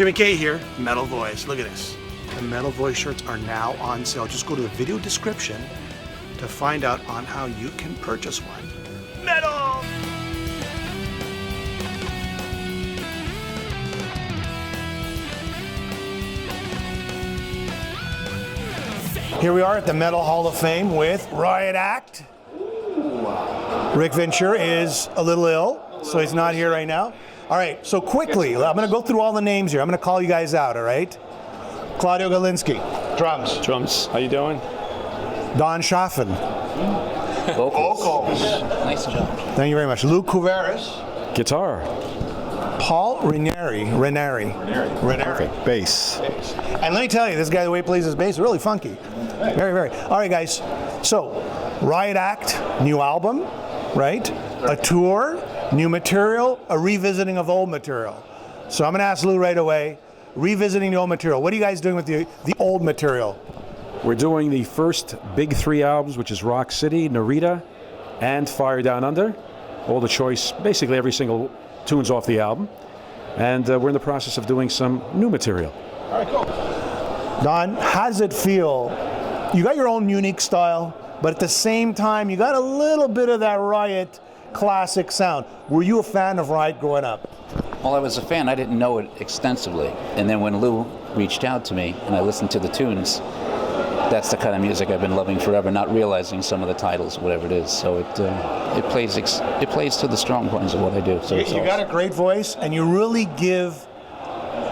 Jimmy K here, Metal Voice. Look at this. The Metal Voice shirts are now on sale. Just go to the video description to find out on how you can purchase one. Metal! Here we are at the Metal Hall of Fame with Riot Act. Rick Ventura is a little ill, so he's not here right now. All right, so quickly, I'm going to go through all the names here. I'm going to call you guys out, all right? Claudio Galinski, drums. Drums. How you doing? Don Chaffin. Vocals. Nice job. Thank you very much. Kouvaris. Guitar. Paul Ranieri. Perfect. Bass. And let me tell you, this guy, the way he plays his bass, really funky. Very, very. All right, guys. So, Riot Act, new album, right? A tour, new material, a revisiting of old material. So I'm going to ask Lou right away, revisiting the old material. What are you guys doing with the old material? We're doing the first big 3 albums, which is Rock City, Narita, and Fire Down Under. All the choice, basically every single tune's off the album. And we're in the process of doing some new material. All right, cool. Don, how does it feel? You got your own unique style, but at the same time, you got a little bit of that Riot classic sound. Were you a fan of Riot growing up? Well, I was a fan. I didn't know it extensively. And then when Lou reached out to me and I listened to the tunes, that's the kind of music I've been loving forever, not realizing some of the titles, whatever it is. So it plays to the strong points of what I do. So you got a great voice, and you really give,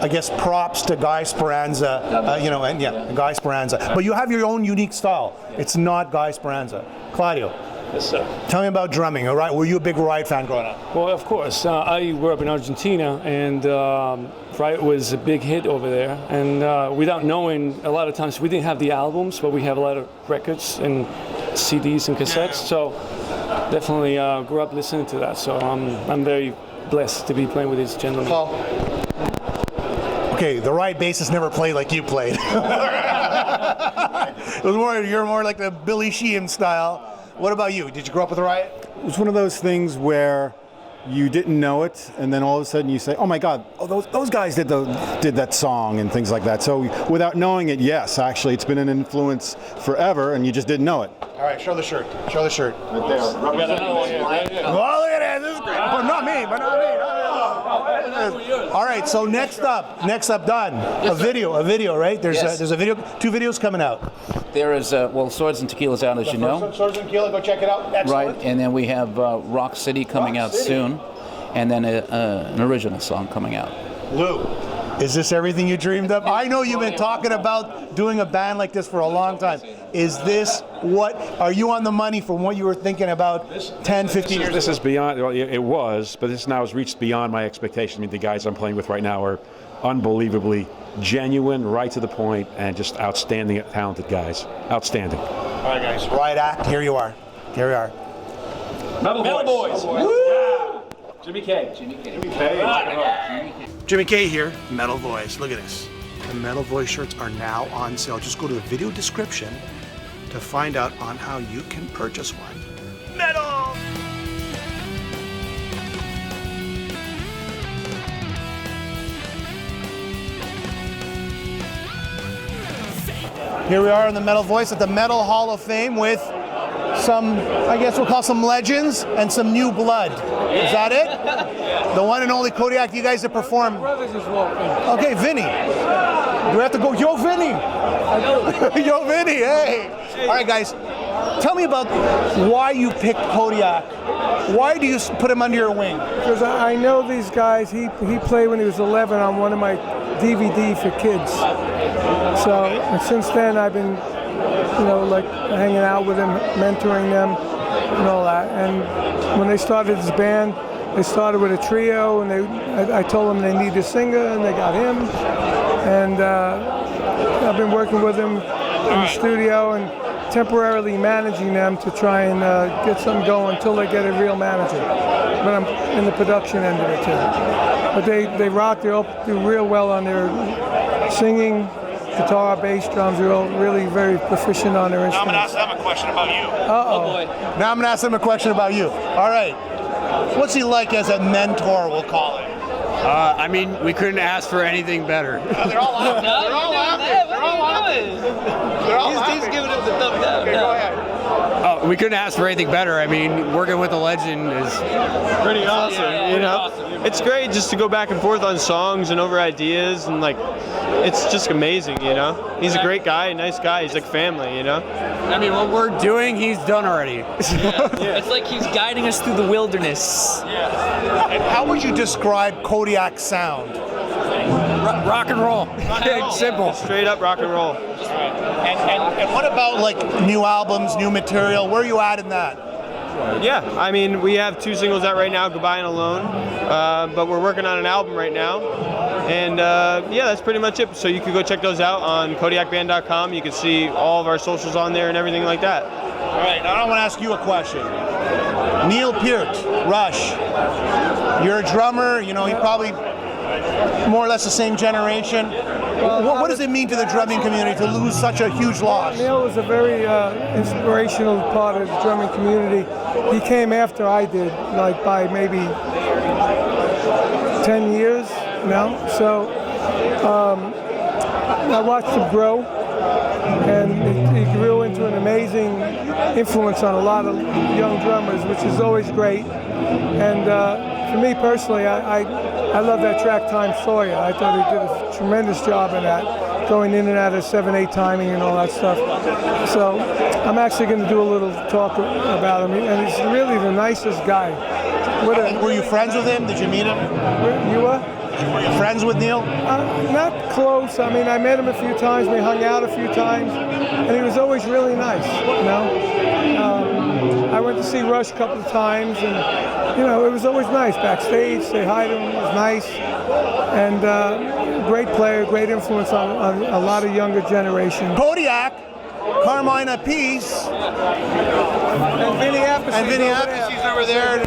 I guess, props to Guy Speranza, Guy Speranza. But you have your own unique style. It's not Guy Speranza. Claudio. Yes, sir. Tell me about drumming, all right? Were you a big Riot fan growing up? Well, of course. I grew up in Argentina, and Riot was a big hit over there. And without knowing, a lot of times we didn't have the albums, but we have a lot of records and CDs and cassettes. So definitely grew up listening to that. So I'm very blessed to be playing with these gentlemen. Paul. Okay, the Riot bassist never played like you played. You're more like the Billy Sheehan style. What about you? Did you grow up with Riot? It was one of those things where you didn't know it, and then all of a sudden you say, "Oh my God, those guys did that song," and things like that. So without knowing it, yes, actually, it's been an influence forever, and you just didn't know it. All right, show the shirt. Show the shirt. Right there. Oh, look at that! This is great. But not me. All right, so next up, Don. A video, right? There's a video. 2 videos coming out. There is, Swords and Tequila's out, as you know. Swords and Tequila, go check it out. Excellent. Right, and then we have Rock City coming out soon, and then an original song coming out. Lou, is this everything you dreamed of? I know you've been talking about doing a band like this for a long time. Is this are you on the money from what you were thinking about 10, 15 years ago? This is beyond, well, it was, but this now has reached beyond my expectations. I mean, the guys I'm playing with right now are unbelievably genuine, right to the point, and just outstanding, talented guys. Outstanding. All right, guys. Riot Act. Here you are. Here we are. Metal Boys. Woo! Jimmy K. Jimmy K here, Metal Voice. Look at this. The Metal Voice shirts are now on sale. Just go to the video description to find out on how you can purchase one. Metal! Here we are in the Metal Voice at the Metal Hall of Fame with some, I guess we'll call some legends and some new blood. Is that it? The one and only Kodiak, you guys have performed. Okay, Vinny. Do we have to go, yo, Vinny? Yo, Vinny, hey. All right, guys, tell me about why you picked Kodiak. Why do you put him under your wing? Because I know these guys. He played when he was 11 on one of my DVD for kids. So and since then I've been, hanging out with him, mentoring them, and all that. And when they started this band, they started with a trio, and I told them they needed a singer, and they got him. And I've been working with them in the studio and temporarily managing them to try and get something going until they get a real manager. But I'm in the production end of it too. But they rock. They all do real well on their singing, guitar, bass, drums. They're all really very proficient on their instruments. Now I'm going to ask them a question about you. Uh-oh. Oh boy. Now I'm going to ask them a question about you. All right. What's he like as a mentor, we'll call it? I mean, we couldn't ask for anything better. They're all laughing. They're all laughing. They're all laughing. They're all laughing. He's giving him the thumbs up. Okay, go ahead. Oh, we couldn't ask for anything better. I mean, working with a legend is Pretty awesome, Yeah, you know? awesome. It's great just to go back and forth on songs and over ideas, and like, it's just amazing, you know? He's a great guy, a nice guy. He's like family, you know? I mean, what we're doing, he's done already. It's like he's guiding us through the wilderness. And how would you describe Kodiak's sound? Rock and roll. Simple. Straight up rock and roll. And what about like new albums, new material? Where are you at in that? Yeah, I mean, we have 2 singles out right now, Goodbye and Alone, but we're working on an album right now. And yeah, that's pretty much it. So you can go check those out on KodiakBand.com. You can see all of our socials on there and everything like that. All right, now I want to ask you a question. Neil Peart, Rush. You're a drummer, you know, he probably more or less the same generation. What does it mean to the drumming community to lose such a huge loss? Neil was a very inspirational part of the drumming community. He came after I did, like by maybe 10 years, you know? So I watched him grow, and he grew into an amazing influence on a lot of young drummers, which is always great. And for me personally, I love that track Time Sawyer. I thought he did a tremendous job in that, going in and out of 7/8 timing and all that stuff. So I'm actually going to do a little talk about him, and he's really the nicest guy. Were you friends with him? Did you meet him? You were? Were you friends with Neil? Not close. I mean, I met him a few times. We hung out a few times, and he was always really nice, you know? I went to see Rush a couple of times, and, you know, it was always nice backstage. Say hi to him. It was nice. And great player, great influence on a lot of younger generation. Kodiak, Carmine Appice, And Vinny Appice. and Vinny Appice over there.